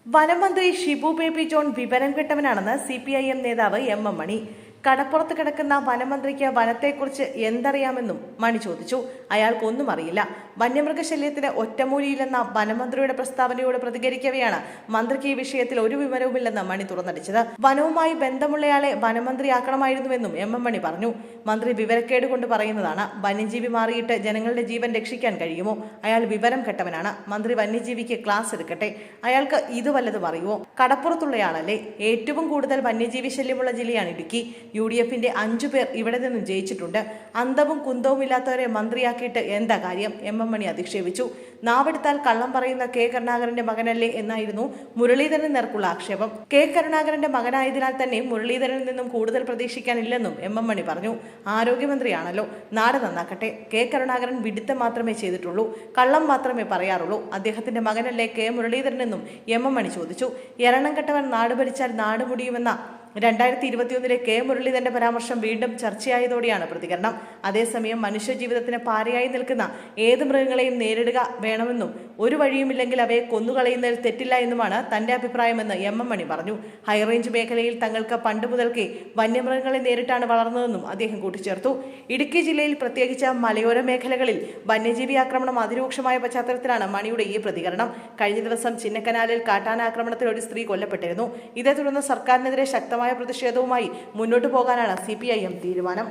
വനമന്ത്രി Shibu baby John വിവരം കെട്ടവനാണെന്ന് CPIM നേതാവ് MM മണി. കടപ്പുറത്ത് കിടക്കുന്ന വനമന്ത്രിക്ക് വനത്തെക്കുറിച്ച് എന്തറിയാമെന്നും മണി ചോദിച്ചു. അയാൾക്കൊന്നും അറിയില്ല. വന്യമൃഗശല്യത്തിന് ഒറ്റമൂലിയില്ലെന്ന വനമന്ത്രിയുടെ പ്രസ്താവനയോട് പ്രതികരിക്കവെയാണ് മന്ത്രിക്ക് ഈ വിഷയത്തിൽ ഒരു വിവരവുമില്ലെന്ന് മണി തുറന്നടിച്ചത്. വനവുമായി ബന്ധമുള്ളയാളെ വനമന്ത്രിയാക്കണമായിരുന്നുവെന്നും MM മണി പറഞ്ഞു. മന്ത്രി വിവരക്കേട് കൊണ്ട് പറയുന്നതാണ്. വന്യജീവി മാറിയിട്ട് ജനങ്ങളുടെ ജീവൻ രക്ഷിക്കാൻ കഴിയുമോ? അയാൾ വിവരം കെട്ടവനാണ്. മന്ത്രി വന്യജീവിക്ക് ക്ലാസ് എടുക്കട്ടെ. അയാൾക്ക് ഇത് വല്ലതും അറിയുമോ? കടപ്പുറത്തുള്ളയാളല്ലേ. ഏറ്റവും കൂടുതൽ വന്യജീവി ശല്യമുള്ള ജില്ലയാണ് ഇടുക്കി. UDFന്റെ 5 പേർ ഇവിടെ നിന്നും ജയിച്ചിട്ടുണ്ട്. അന്തവും കുന്തവും ഇല്ലാത്തവരെ മന്ത്രിയാക്കിയിട്ട് എന്താ കാര്യം? MM മണി അധിക്ഷേപിച്ചു. നാവെടുത്താൽ കള്ളം പറയുന്ന K കരുണാകരന്റെ മകനല്ലേ എന്നായിരുന്നു മുരളീധരന് നേർക്കുള്ള ആക്ഷേപം. K കരുണാകരന്റെ മകനായതിനാൽ തന്നെ മുരളീധരനിൽ നിന്നും കൂടുതൽ പ്രതീക്ഷിക്കാനില്ലെന്നും MM മണി പറഞ്ഞു. ആരോഗ്യമന്ത്രിയാണല്ലോ, നാട് നന്നാക്കട്ടെ. K കരുണാകരൻ വിഡിത്തം മാത്രമേ ചെയ്തിട്ടുള്ളൂ, കള്ളം മാത്രമേ പറയാറുള്ളൂ. അദ്ദേഹത്തിന്റെ മകനല്ലേ K മുരളീധരനെന്നും MM മണി ചോദിച്ചു. എരണം കെട്ടവൻ നാട് ഭരിച്ചാൽ നാട് മുടിയുമെന്ന 2021 K മുരളീധരന്റെ പരാമർശം വീണ്ടും ചർച്ചയായതോടെയാണ് പ്രതികരണം. അതേസമയം മനുഷ്യജീവിതത്തിന് പാരയായി നിൽക്കുന്ന ഏത് മൃഗങ്ങളെയും നേരിടുക വേണമെന്നും ഒരു വഴിയുമില്ലെങ്കിൽ അവയെ കൊന്നുകളയുന്നതിൽ തെറ്റില്ല എന്നുമാണ് തന്റെ അഭിപ്രായമെന്ന് MM മണി പറഞ്ഞു. ഹൈറേഞ്ച് മേഖലയിൽ തങ്ങൾക്ക് പണ്ട് മുതൽക്കേ വന്യമൃഗങ്ങളെ നേരിട്ടാണ് വളർന്നതെന്നും അദ്ദേഹം കൂട്ടിച്ചേർത്തു. ഇടുക്കി ജില്ലയിൽ പ്രത്യേകിച്ച് മലയോര മേഖലകളിൽ വന്യജീവി ആക്രമണം അതിരൂക്ഷമായ പശ്ചാത്തലത്തിലാണ് മണിയുടെ ഈ പ്രതികരണം. കഴിഞ്ഞ ദിവസം ചിന്നക്കനാലിൽ കാട്ടാന ആക്രമണത്തിൽ ഒരു സ്ത്രീ കൊല്ലപ്പെട്ടിരുന്നു. ഇതേ തുടർന്ന് സർക്കാരിനെതിരെ ശക്തമായ പ്രതിഷേധവുമായി മുന്നോട്ടു പോകാനാണ് CPIM തീരുമാനം.